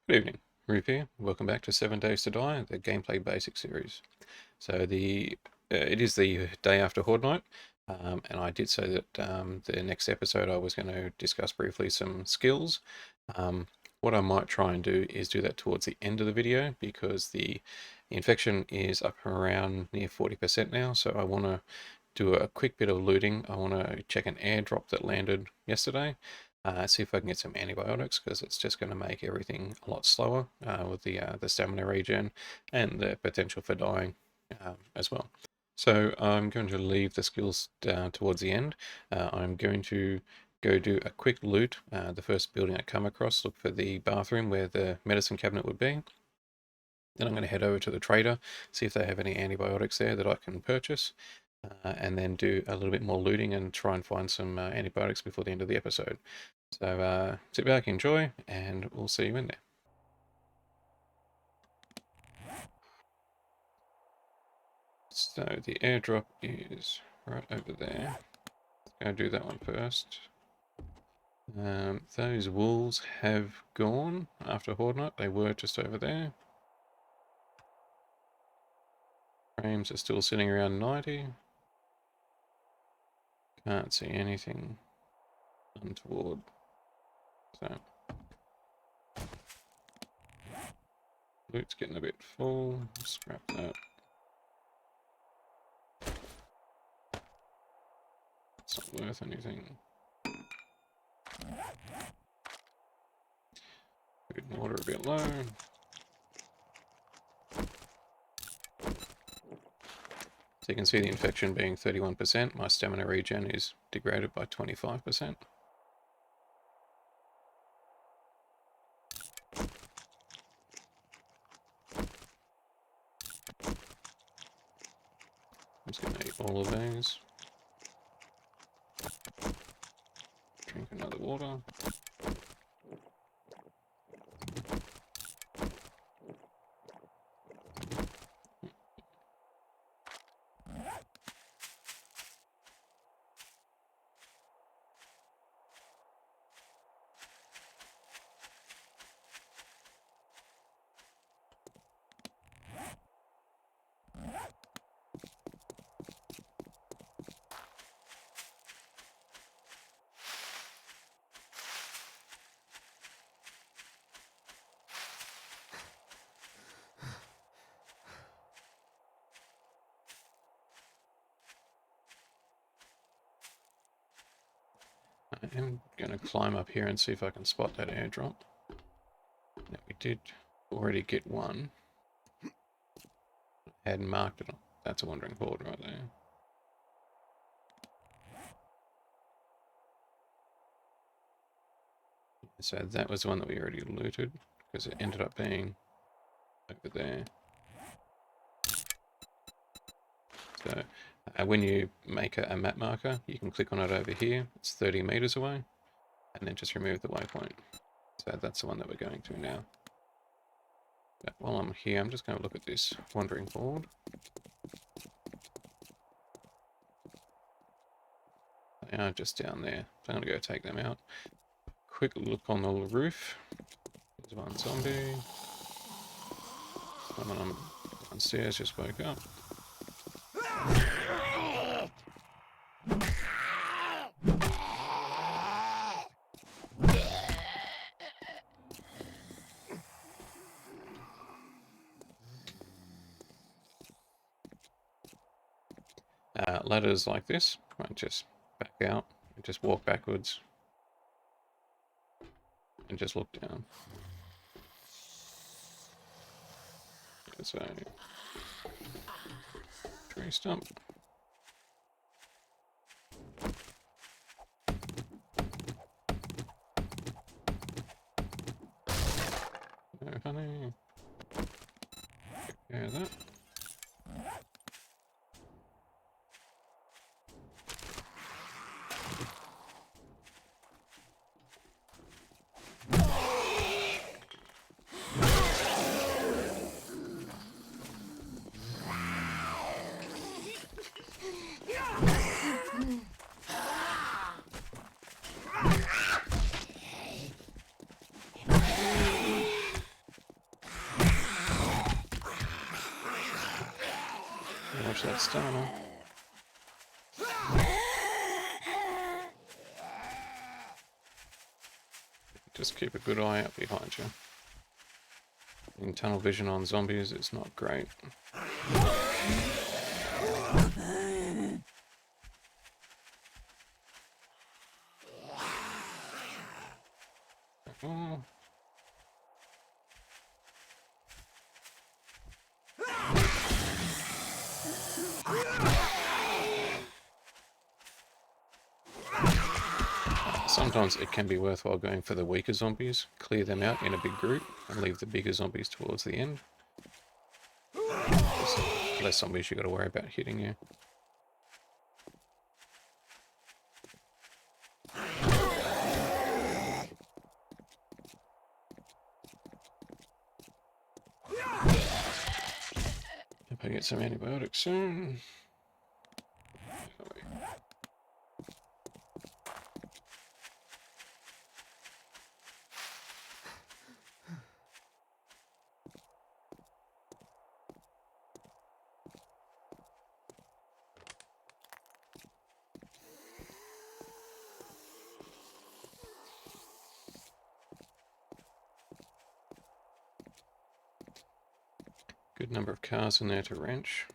Good evening, Ruth here. Welcome back to 7 Days to Die, the gameplay basic series. So it is the day after Horde Night, and I did say that the next episode I was going to discuss briefly some skills. What I might try and do is do that towards the end of the video because the infection is up around near 40% now, so I want to do a quick bit of looting. I want to check an airdrop that landed yesterday. See if I can get some antibiotics because it's just going to make everything a lot slower with the stamina regen and the potential for dying as well. So I'm going to leave the skills down towards the end. I'm going to go do a quick loot. The first building I come across, look for the bathroom where the medicine cabinet would be. Then I'm going to head over to the trader, see if they have any antibiotics there that I can purchase, and then do a little bit more looting and try and find some antibiotics before the end of the episode. So sit back, enjoy, and we'll see you in there. So the airdrop is right over there. Go do that one first. Those wolves have gone after Horde Night. They were just over there. Frames are still sitting around 90. Can't see anything untoward. So loot's getting a bit full. Scrap that. It's not worth anything. Food and water a bit low. So you can see the infection being 31%. My stamina regen is degraded by 25%. I'm just going to eat all of these. Drink another water. I am going to climb up here and see if I can spot that airdrop. Now, we did already get one. I hadn't marked it. That's a wandering horde right there. So that was the one that we already looted because it ended up being over there. So when you make a map marker, you can click on it over here. It's 30 meters away, and then just remove the waypoint. So that's the one that we're going to now. But while I'm here, I'm just going to look at this wandering horde. They are just down there. So I'm going to go take them out. Quick look on the roof. There's one zombie. Someone downstairs just woke up. Ladders like this, right, just back out and just walk backwards and just look down. There's a tree stump. No honey. Take care of that. that stamina. Just keep a good eye out behind you. In tunnel vision on zombies, it's not great. Oh. Sometimes it can be worthwhile going for the weaker zombies, clear them out in a big group, and leave the bigger zombies towards the end. There's less zombies you got to worry about hitting you. Hope I get some antibiotics soon. Good number of cars in there to wrench.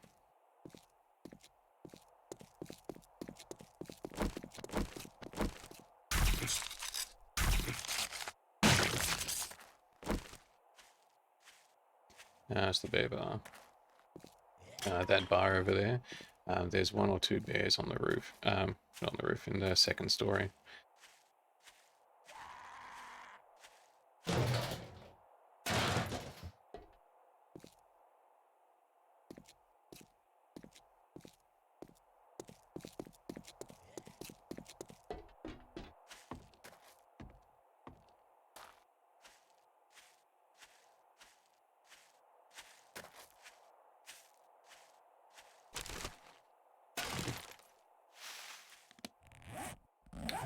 It's the bear bar. That bar over there. There's 1 or 2 bears on the roof. Not on the roof, in the second story.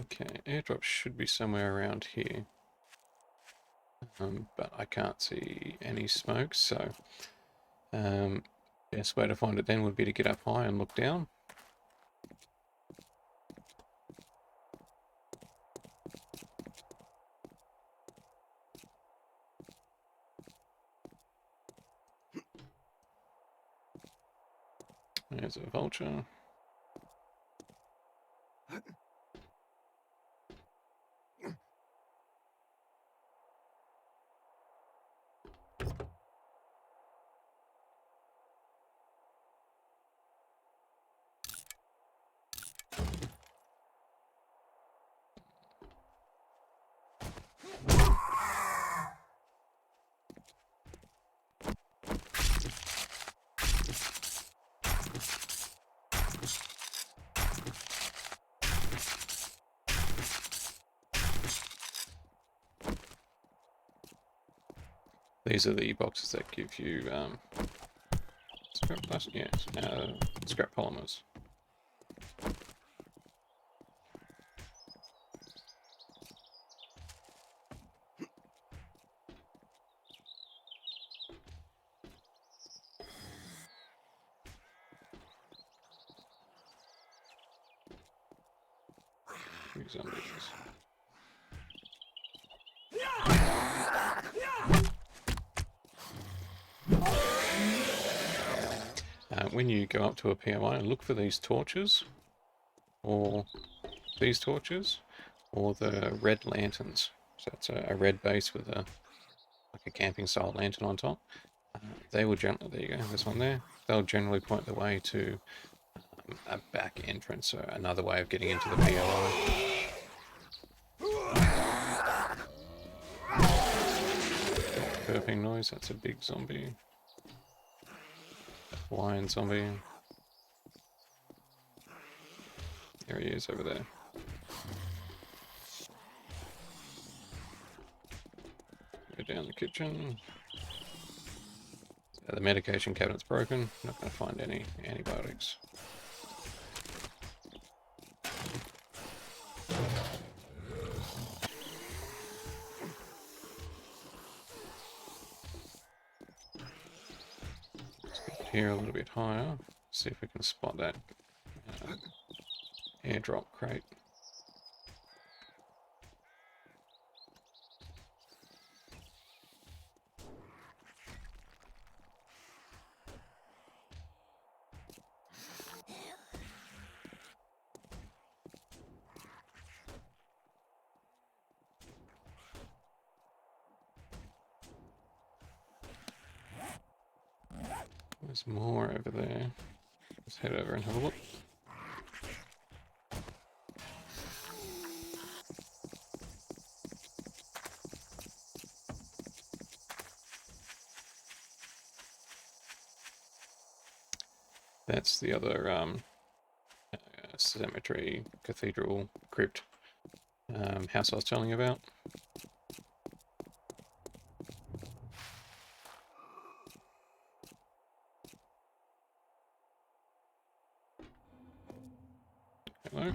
Okay, airdrop should be somewhere around here. But I can't see any smoke, so best way to find it then would be to get up high and look down. There's a vulture. These are the boxes that give you scrap plastic, yes, scrap polymers. Zombies. When you go up to a POI, look for these torches, or these torches, or the red lanterns. So it's a red base with like a camping style lantern on top. They will generally, there you go, there's one there. They'll generally point the way to a back entrance, so another way of getting into the POI. Burping noise, that's a big zombie. Lion zombie. There he is over there. Go down the kitchen. So the medication cabinet's broken. Not going to find any antibiotics. Let's get here a little bit higher. See if we can spot that airdrop crate. There's more over there. Let's head over and have a look. That's the other cemetery, cathedral, crypt house I was telling you about. Hello.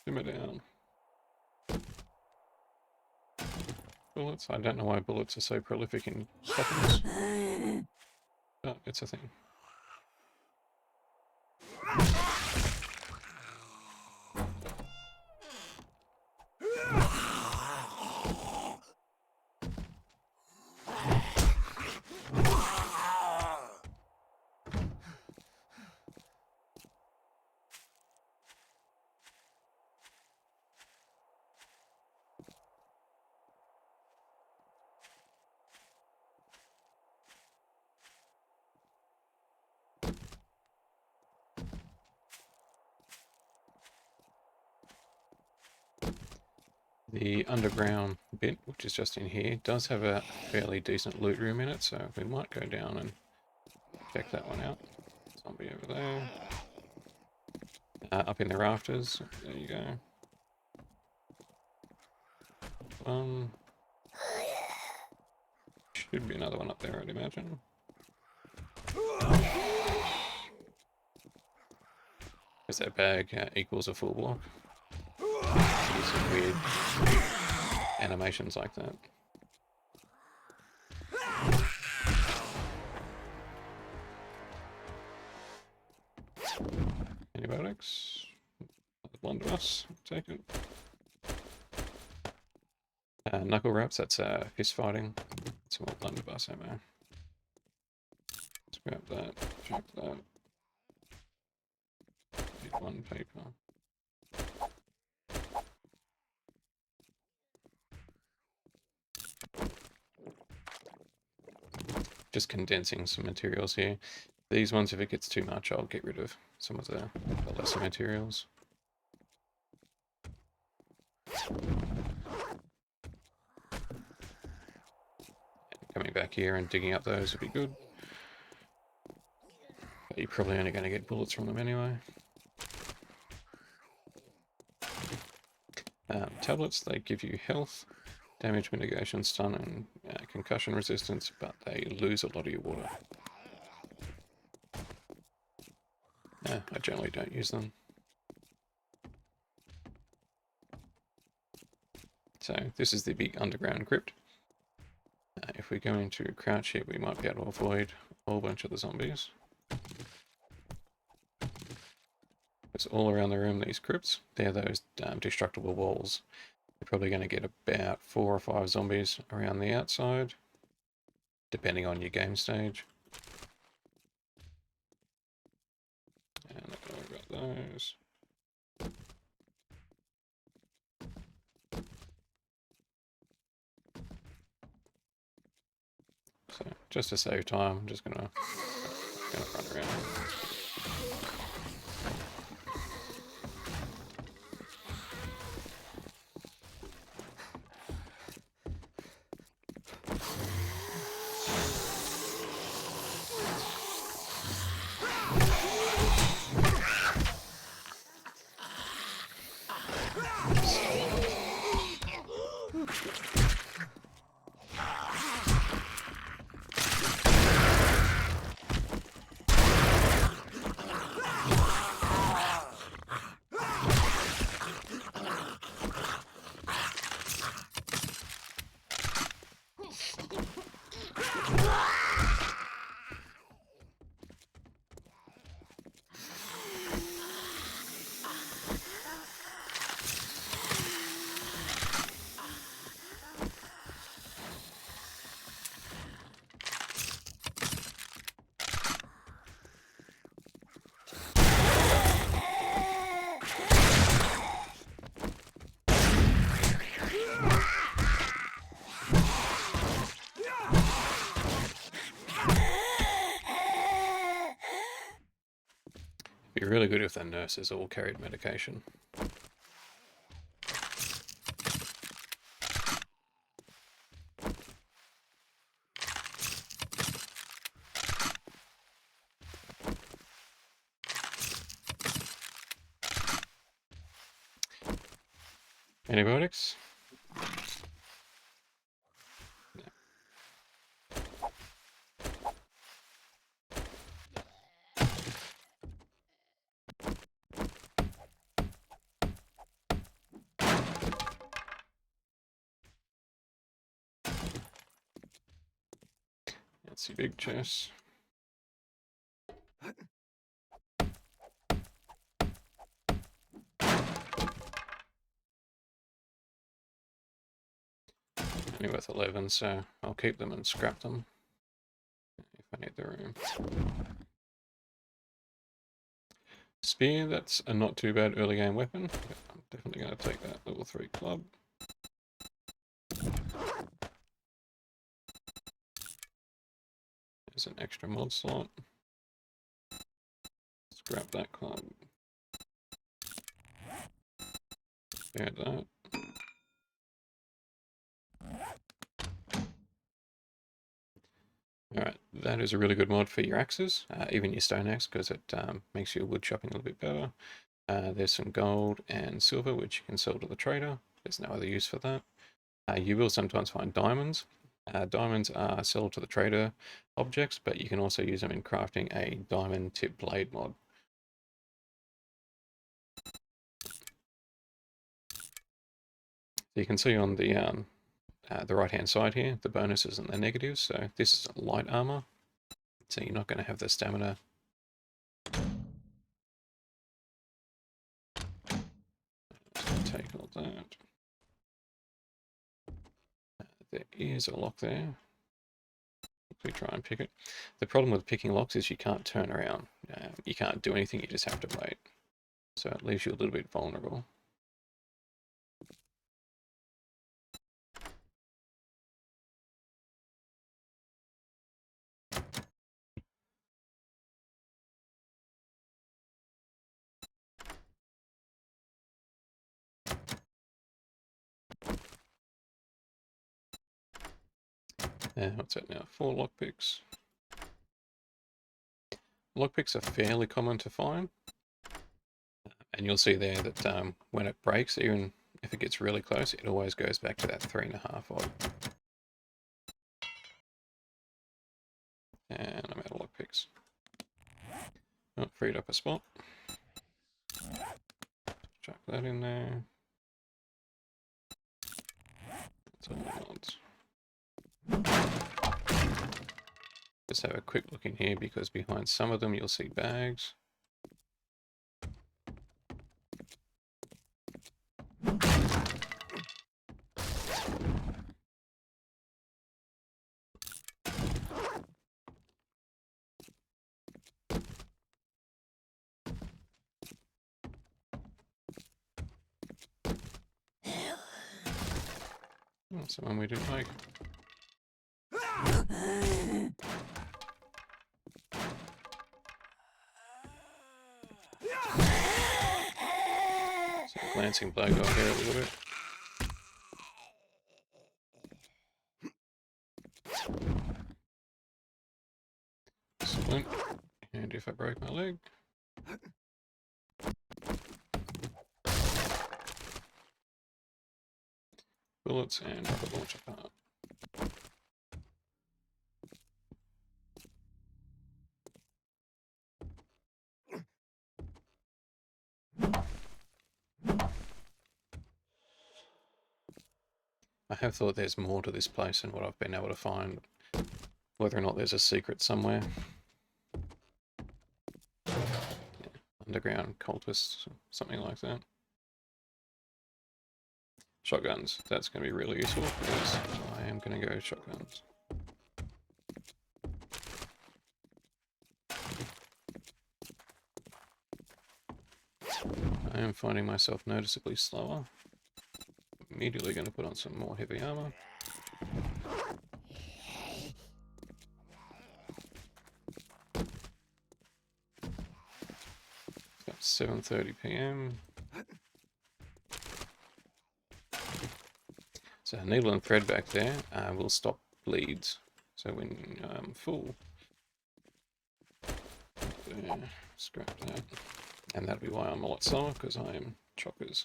Simmer down. Bullets. I don't know why bullets are so prolific in weapons. But it's a thing. The underground bit, which is just in here, does have a fairly decent loot room in it, so we might go down and check that one out. Zombie over there. Up in the rafters. There you go. Should be another one up there, I'd imagine. Because that bag equals a full block. Some weird animations like that. Antibiotics. Blunderbuss. Take it. Knuckle wraps. That's fist fighting. Some more blunderbuss ammo. Let's grab that. Check that. Need one paper. Just condensing some materials here. These ones, if it gets too much, I'll get rid of some of the lesser materials. And coming back here and digging up those would be good. But you're probably only going to get bullets from them anyway. Tablets, they give you health, damage mitigation, stun, and concussion resistance, but they lose a lot of your water. I generally don't use them. So this is the big underground crypt. If we go into crouch here, we might be able to avoid a whole bunch of the zombies. It's all around the room, these crypts. They're those destructible walls. You're probably going to get about 4 or 5 zombies around the outside, depending on your game stage. And not going to worry about those. So just to save time, I'm just gonna run around. really good if the nurses all carried medication. Antibiotics? No. That's the big chest. Only worth 11, so I'll keep them and scrap them if I need the room. Spear, that's a not too bad early game weapon. I'm definitely going to take that level 3 club. There's an extra mod slot. Let's grab that club. Spare that. Alright, that is a really good mod for your axes, even your stone axe, because it makes your wood chopping a little bit better. There's some gold and silver, which you can sell to the trader. There's no other use for that. You will sometimes find diamonds. Diamonds are sold to the trader objects, but you can also use them in crafting a diamond tip blade mod. So you can see on the right hand side here, the bonuses and the negatives. So this is light armor, so you're not going to have the stamina. Take all that. There is a lock there. We try and pick it. The problem with picking locks is you can't turn around. You can't do anything, you just have to wait. So it leaves you a little bit vulnerable. What's that now? 4 lockpicks. Lockpicks are fairly common to find. And you'll see there that when it breaks, even if it gets really close, it always goes back to that 3.5 odd. And I'm out of lockpicks. Oh, freed up a spot. Chuck that in there. That's all the mods. Just have a quick look in here because behind some of them you'll see bags. That's the one we didn't like. So glancing blow got here a little bit. Splint. And if I broke my leg. Bullets and rocket launcher part. I have thought there's more to this place than what I've been able to find. Whether or not there's a secret somewhere. Yeah, underground cultists, something like that. Shotguns, that's going to be really useful because I am going to go shotguns. I am finding myself noticeably slower. Immediately going to put on some more heavy armor. 7:30 p.m. So needle and thread back there will stop bleeds. So when full, there, scrap that. And that'll be why I'm a lot slower, because I am chockers.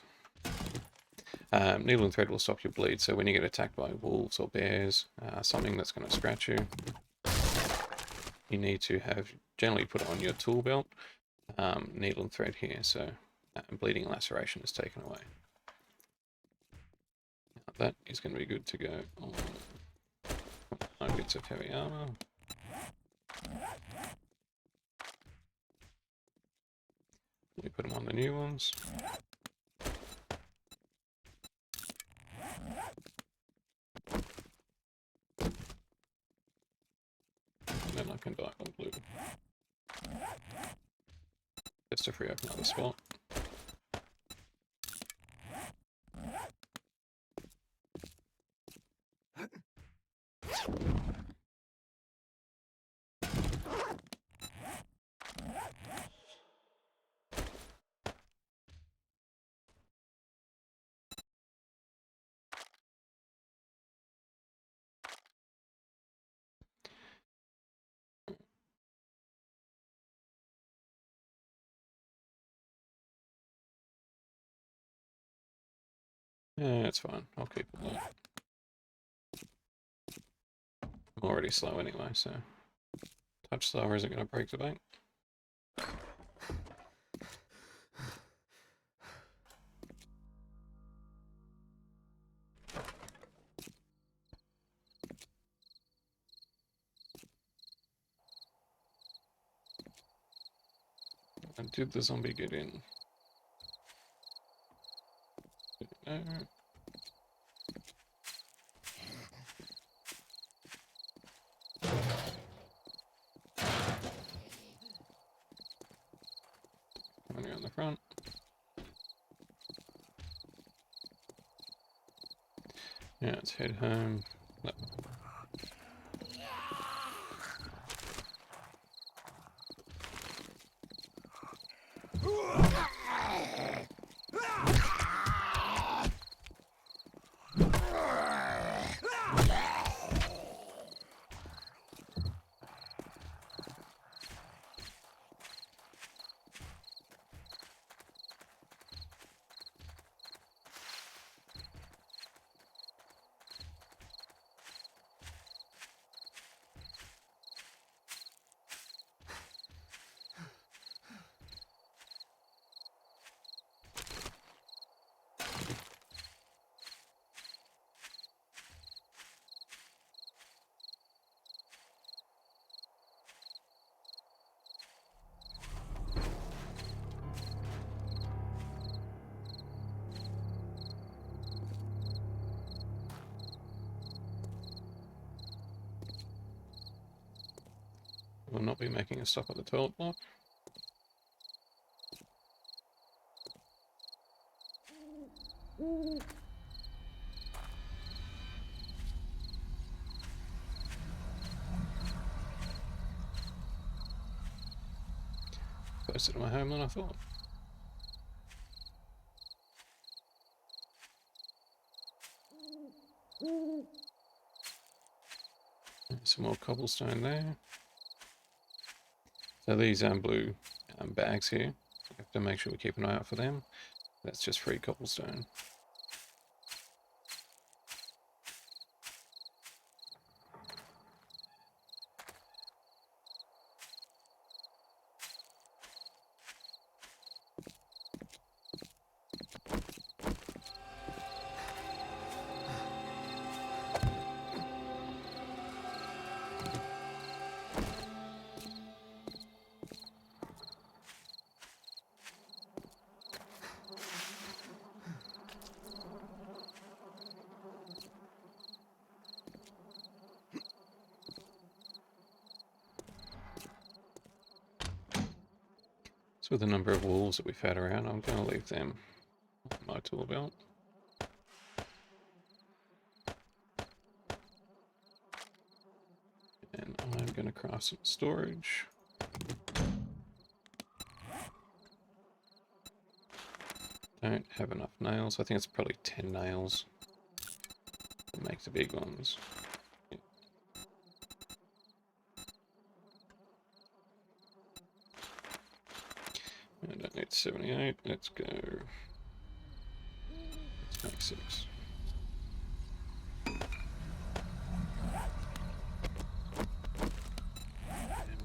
Needle and thread will stop your bleed, so when you get attacked by wolves or bears, something that's going to scratch you, you need to have generally put on your tool belt, needle and thread here, so bleeding and laceration is taken away. Now that is going to be good to go on 9 bits of heavy armor. We put them on the new ones. And then I can dye on blue. Just to free up another spot. Yeah, it's fine. I'll keep it low. I'm already slow anyway, so touch slower isn't going to break the bank. And did the zombie get in? No. Coming around the front. Yeah, let's head home. No. We'll not be making a stop at the toilet block. Closer to my home than I thought. Some more cobblestone there. So these blue bags here, we have to make sure we keep an eye out for them. That's just free cobblestone. So with the number of wolves that we've had around, I'm going to leave them on my tool belt. And I'm going to craft some storage. Don't have enough nails. I think it's probably 10 nails to make the big ones. Yeah. I don't need 78. Let's go. Let's make 6. And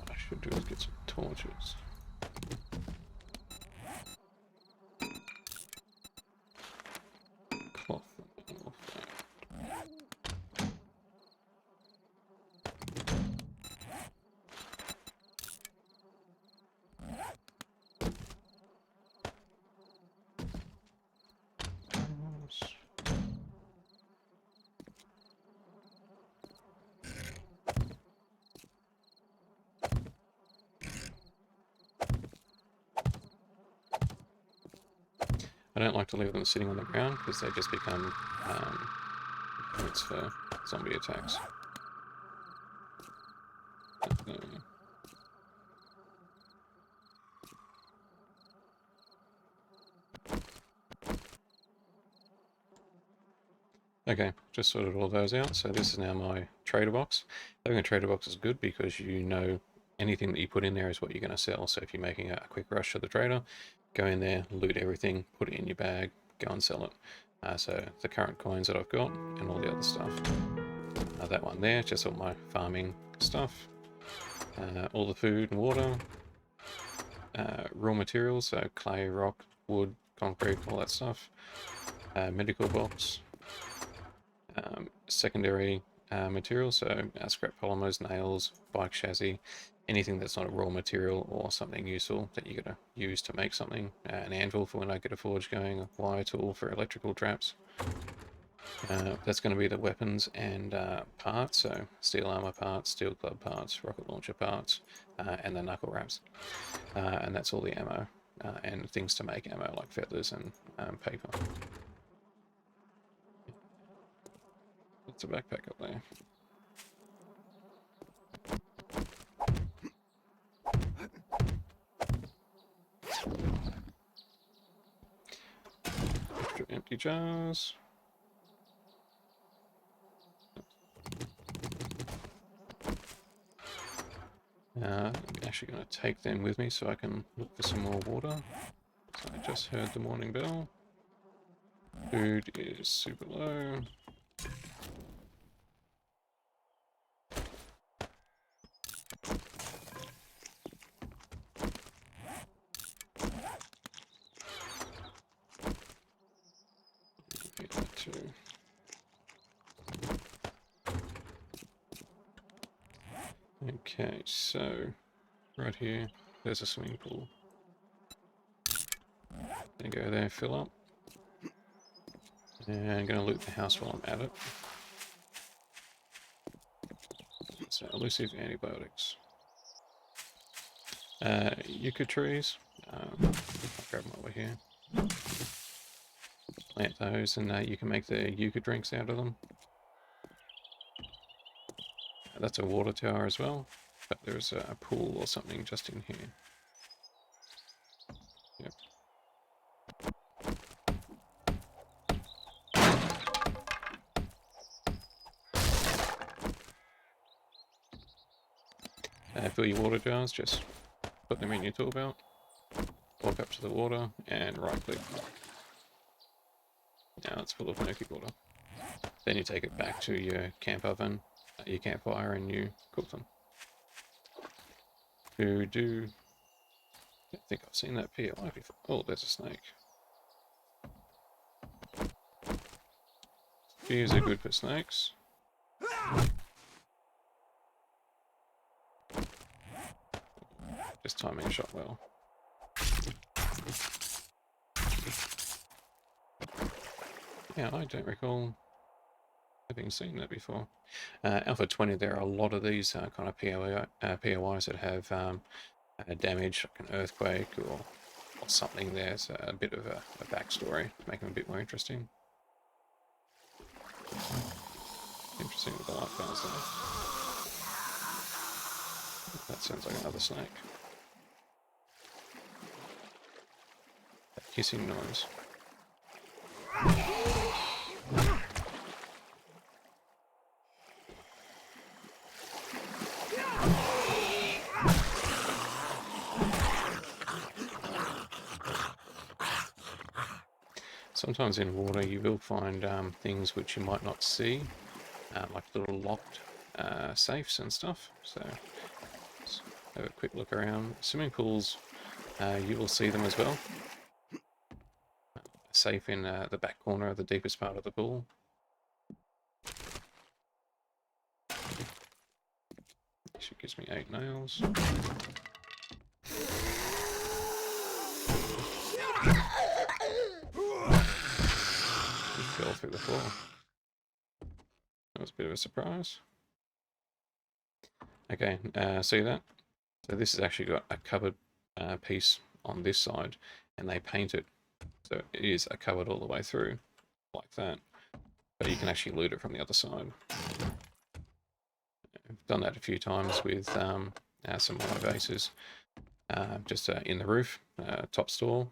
what I should do is get some torches. Cloth and all that. I don't like to leave them sitting on the ground because they just become points for zombie attacks. Okay, just sorted all those out. So this is now my trader box. Having a trader box is good because you know anything that you put in there is what you're going to sell. So if you're making a quick rush to the trader, go in there, loot everything, put it in your bag, go and sell it. So the current coins that I've got and all the other stuff. That one there, just all my farming stuff. All the food and water. Raw materials, so clay, rock, wood, concrete, all that stuff. Medical box. Secondary materials, so scrap polymers, nails, bike chassis, anything that's not a raw material or something useful that you're going to use to make something. An anvil for when I get a forge going, a wire tool for electrical traps. That's going to be the weapons and parts, so steel armor parts, steel club parts, rocket launcher parts, and the knuckle wraps. And that's all the ammo and things to make ammo like feathers and paper. It's a backpack up there. Extra empty jars. I'm actually going to take them with me so I can look for some more water. So I just heard the morning bell. Food is super low. Get that too. Okay, so right here, there's a swimming pool. Then go there, fill up. And I'm going to loot the house while I'm at it. So, elusive antibiotics. Yucca trees. I'll grab them over here. Plant those, and you can make the yucca drinks out of them. That's a water tower as well, but there's a pool or something just in here. Yep. Fill your water jars, just put them in your tool belt, walk up to the water, and right click. Now it's full of murky water. Then you take it back to your camp oven, your campfire, and you cook them. I think I've seen that POI before. Oh, there's a snake. Spears are good for snakes. Just timing a shot well. Yeah, I don't recall having seen that before. Alpha 20, there are a lot of these kind of POIs that have damage, like an earthquake or something there. So a bit of a backstory to make them a bit more interesting. Interesting with the light bars there. That sounds like another snake. That hissing noise. sometimes in water you will find things which you might not see, like little locked safes and stuff. So let's have a quick look around. Swimming pools, you will see them as well. Safe in the back corner of the deepest part of the pool. She gives me 8 nails. He fell through the floor. That was a bit of a surprise. Okay, see that? So this has actually got a cupboard piece on this side, and they paint it so it is a cupboard all the way through, like that. But you can actually loot it from the other side. I've done that a few times with some of my bases. Just in the roof, top store,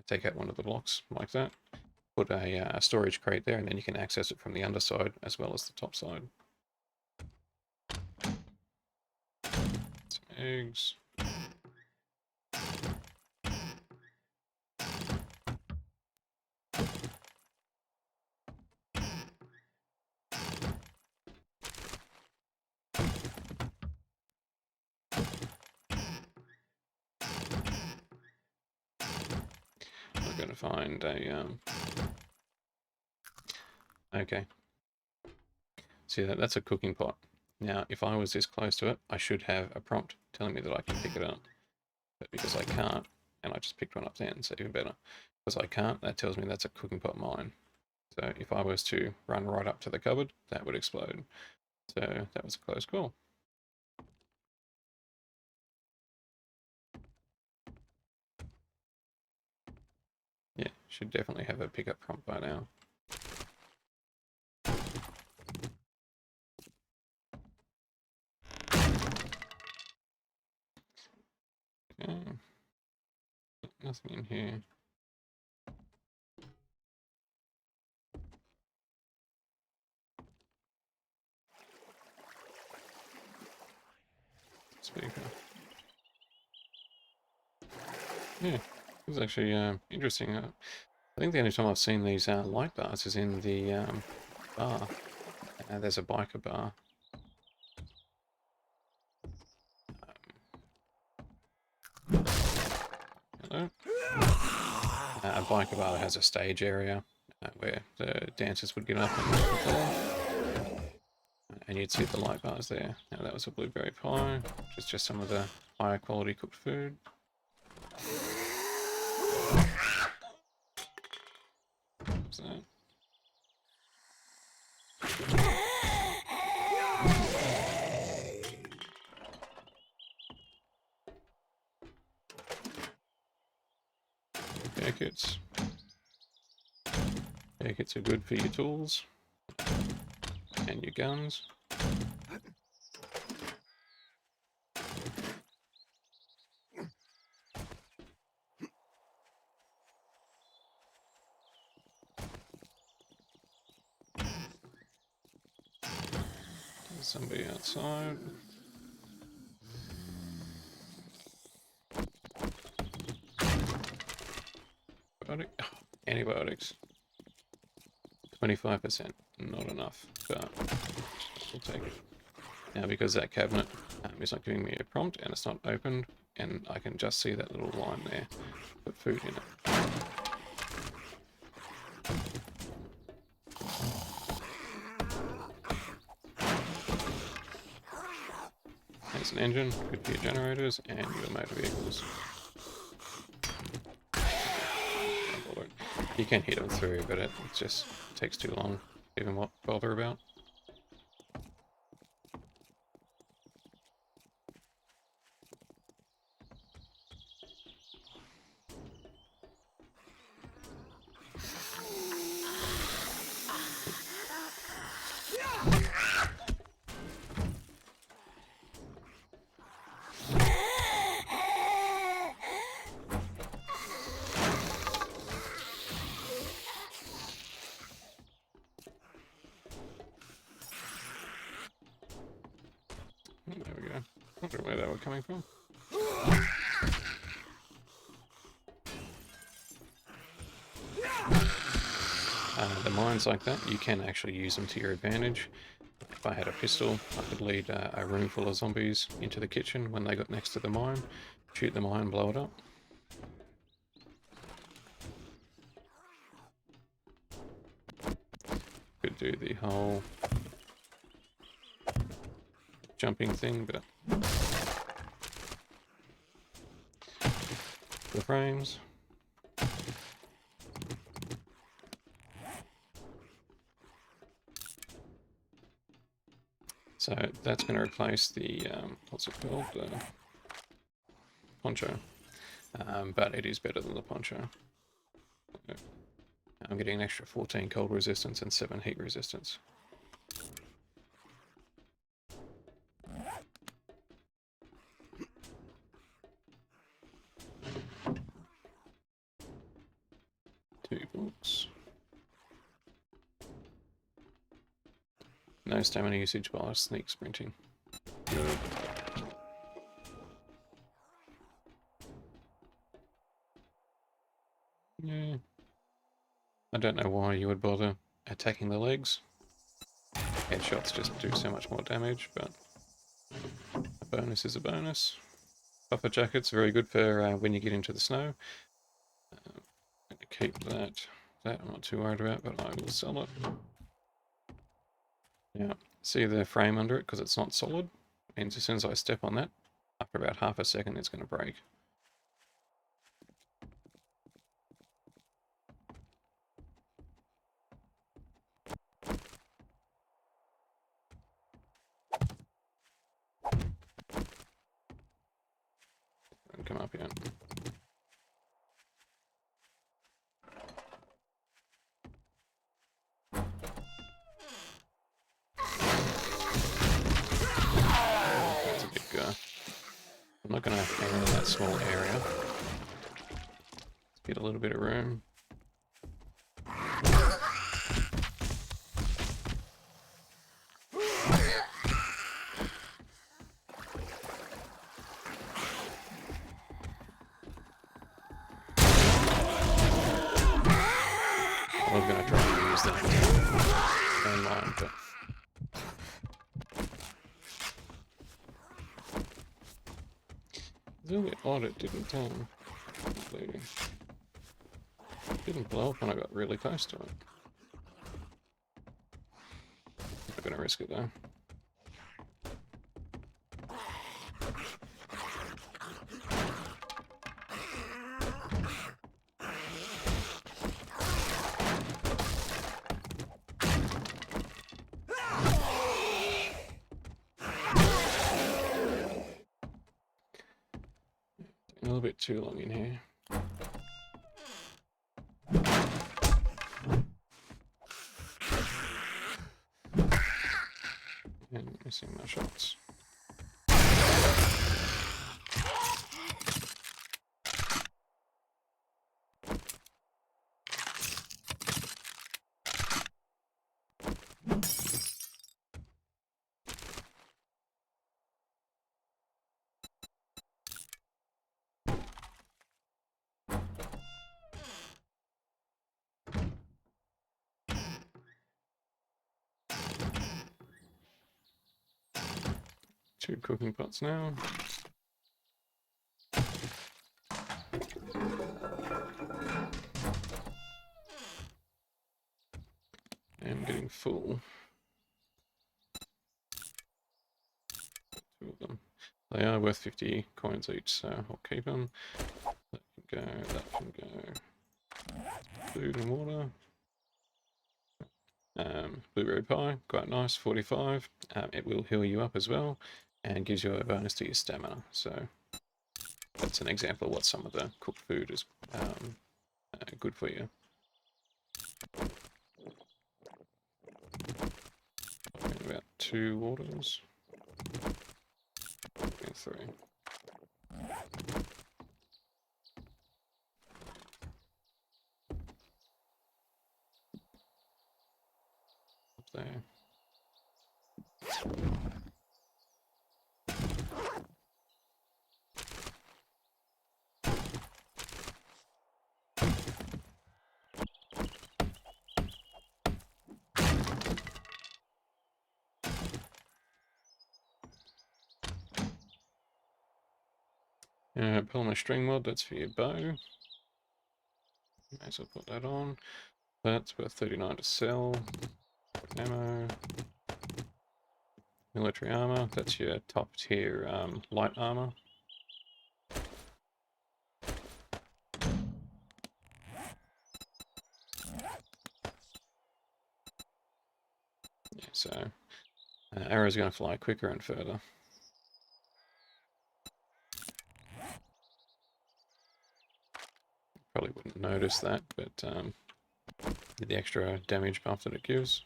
take out one of the blocks like that, put a storage crate there, and then you can access it from the underside as well as the top side. Some eggs. I'm going to find a... Okay. See that? That's a cooking pot. Now, if I was this close to it, I should have a prompt telling me that I can pick it up. But because I can't, and I just picked one up then, so even better. Because I can't, that tells me that's a cooking pot mine. So if I was to run right up to the cupboard, that would explode. So that was a close call. Yeah, should definitely have a pickup prompt by now. Okay. Nothing in here. Speaker. Yeah, it's actually interesting. I think the only time I've seen these light bars is in the bar. There's a biker bar. Hello? A biker bar that has a stage area where the dancers would get up and perform. And you'd see the light bars there. Now that was a blueberry pie, which is just some of the higher quality cooked food. What's that? Bear kits. Bear kits are good for your tools and your guns. There's somebody outside. Antibiotics. 25%, not enough, but we'll take it. Now, because that cabinet is not giving me a prompt and it's not opened, and I can just see that little line there, put food in it. There's an engine, good for your generators and your motor vehicles. You can hit them through, but it just takes too long to even bother about. There we go. Wonder where they were coming from. The mines like that, you can actually use them to your advantage. If I had a pistol, I could lead a room full of zombies into the kitchen when they got next to the mine, shoot the mine, blow it up. Could do the whole jumping thing, but the frames. So that's going to replace the, what's it called, poncho, but it is better than the poncho. I'm getting an extra 14 cold resistance and 7 heat resistance. Two books. No stamina usage while sneak sprinting. Good. Yeah. I don't know why you would bother attacking the legs. Headshots just do so much more damage, but a bonus is a bonus. Buffer jacket's very good for when you get into the snow. I'm going to keep that. That I'm not too worried about, but I will sell it. Yeah, see the frame under it because it's not solid? It means as soon as I step on that, after about half a second, it's going to break. Don't come up yet. That's a big guy. I'm not going to handle that small area. Let's get a little bit of room. I was going to try and use that online, but it's a little bit odd it didn't blow up when I got really close to it. I'm going to risk it though. A little bit too long in here. And missing my shots. Two cooking pots now. I'm getting full. Two of them. They are worth 50 coins each, so I'll keep them. That can go, that can go. Food and water. Blueberry pie, quite nice, 45. It will heal you up as well, and gives you a bonus to your stamina. So that's an example of what some of the cooked food is good for you. About 2 waters. And 3. Up there. Polymer string mod, that's for your bow. May as well put that on. That's worth 39 to sell. Ammo. Military armor, that's your top tier light armor. Yeah, so arrows are going to fly quicker and further. Probably wouldn't notice that, but the extra damage buff that it gives.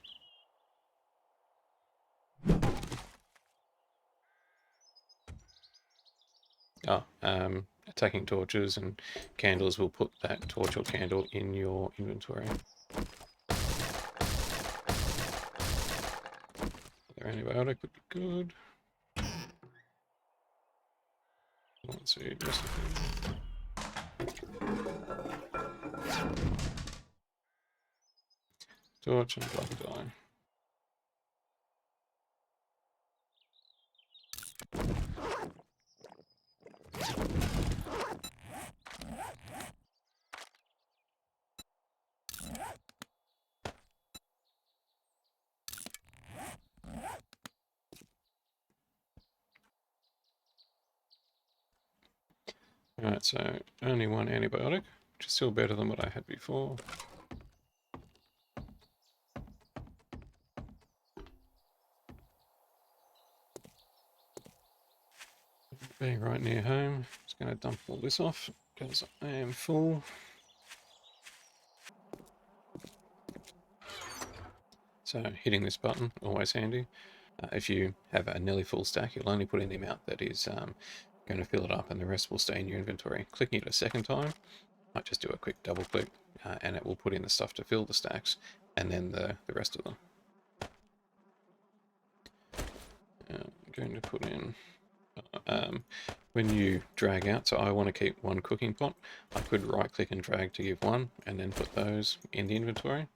Oh, attacking torches and candles will put that torch or candle in your inventory. Their antibiotic would be good. Let's see, recipe. Torch and black dye. Alright, so only one antibiotic, which is still better than what I had before. Being right near home, just going to dump all this off because I am full. So hitting this button, always handy. If you have a nearly full stack, you'll only put in the amount that is going to fill it up and the rest will stay in your inventory. Clicking it a second time, might just do a quick double click and it will put in the stuff to fill the stacks and then the rest of them. I'm going to put in, when you drag out, so I want to keep one cooking pot, I could right click and drag to give one and then put those in the inventory.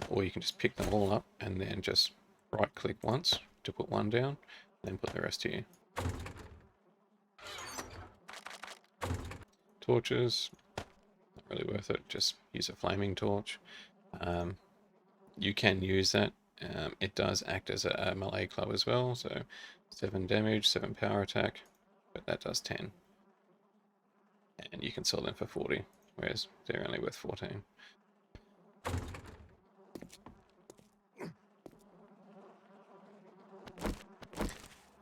Or you can just pick them all up and then just right click once to put one down, then put the rest here. Torches, not really worth it, just use a flaming torch. You can use that. It does act as a melee club as well, so 7 damage, 7 power attack, but that does 10. And you can sell them for 40, whereas they're only worth 14.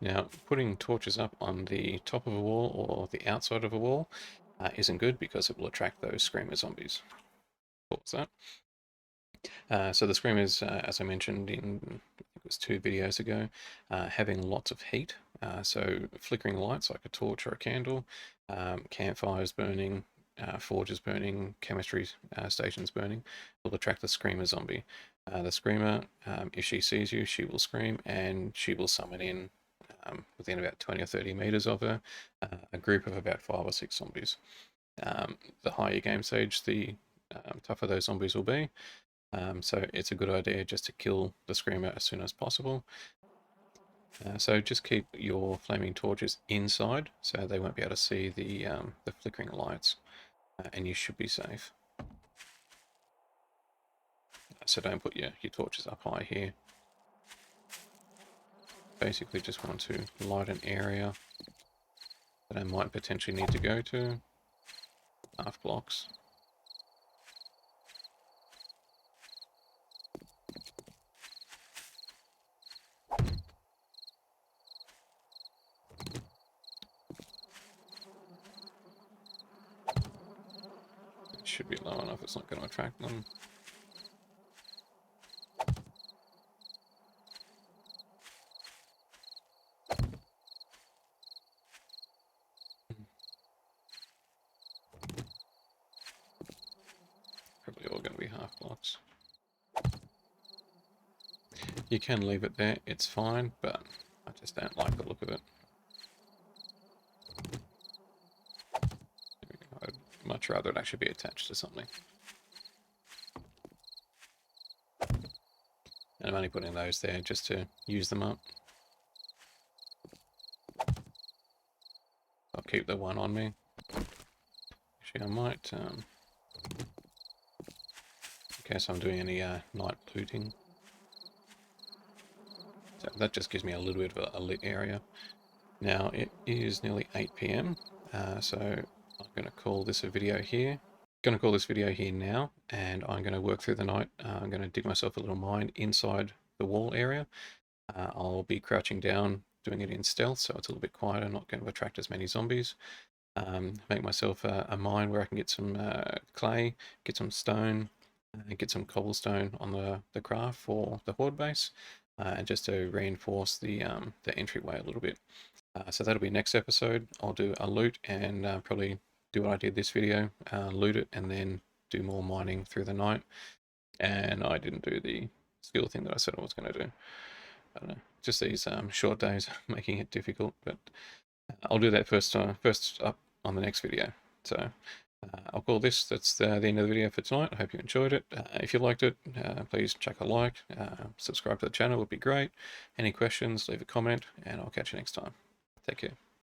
Now, putting torches up on the top of a wall or the outside of a wall isn't good because it will attract those screamer zombies. What was that? So the screamers, as I mentioned in, I think it was 2 videos ago, having lots of heat. So flickering lights like a torch or a candle, campfires burning, forges burning, chemistry stations burning, will attract the screamer zombie. The screamer, if she sees you, she will scream and she will summon in, within about 20 or 30 meters of her, a group of about 5 or 6 zombies. The higher game stage, the tougher those zombies will be. So it's a good idea just to kill the screamer as soon as possible. So just keep your flaming torches inside, so they won't be able to see the flickering lights, and you should be safe. So don't put your torches up high here. Basically just want to light an area that I might potentially need to go to. Half blocks. It should be low enough, it's not going to attract them. Probably all going to be half blocks. You can leave it there, it's fine, but I just don't like the look of it. I'd much rather it actually be attached to something. And I'm only putting those there just to use them up. I'll keep the one on me. Actually, I might, in case I'm doing any night looting. So that just gives me a little bit of a lit area. Now it is nearly 8 p.m. So I'm going to call this a video here. Going to call this video here now, and I'm going to work through the night. I'm going to dig myself a little mine inside the wall area. I'll be crouching down, doing it in stealth, so it's a little bit quieter, not going to attract as many zombies. Make myself a mine where I can get some clay, get some stone, get some cobblestone on the craft for the horde base, and just to reinforce the entryway a little bit. So that'll be next episode. I'll do a loot and probably do what I did this video, loot it, and then do more mining through the night. And I didn't do the skill thing that I said I was going to do. I don't know, just these short days making it difficult, but I'll do that first up on the next video. So I'll call this, that's the end of the video for tonight. I hope you enjoyed it. If you liked it, please chuck a like, subscribe to the channel would be great. Any questions, leave a comment, and I'll catch you next time. Take care.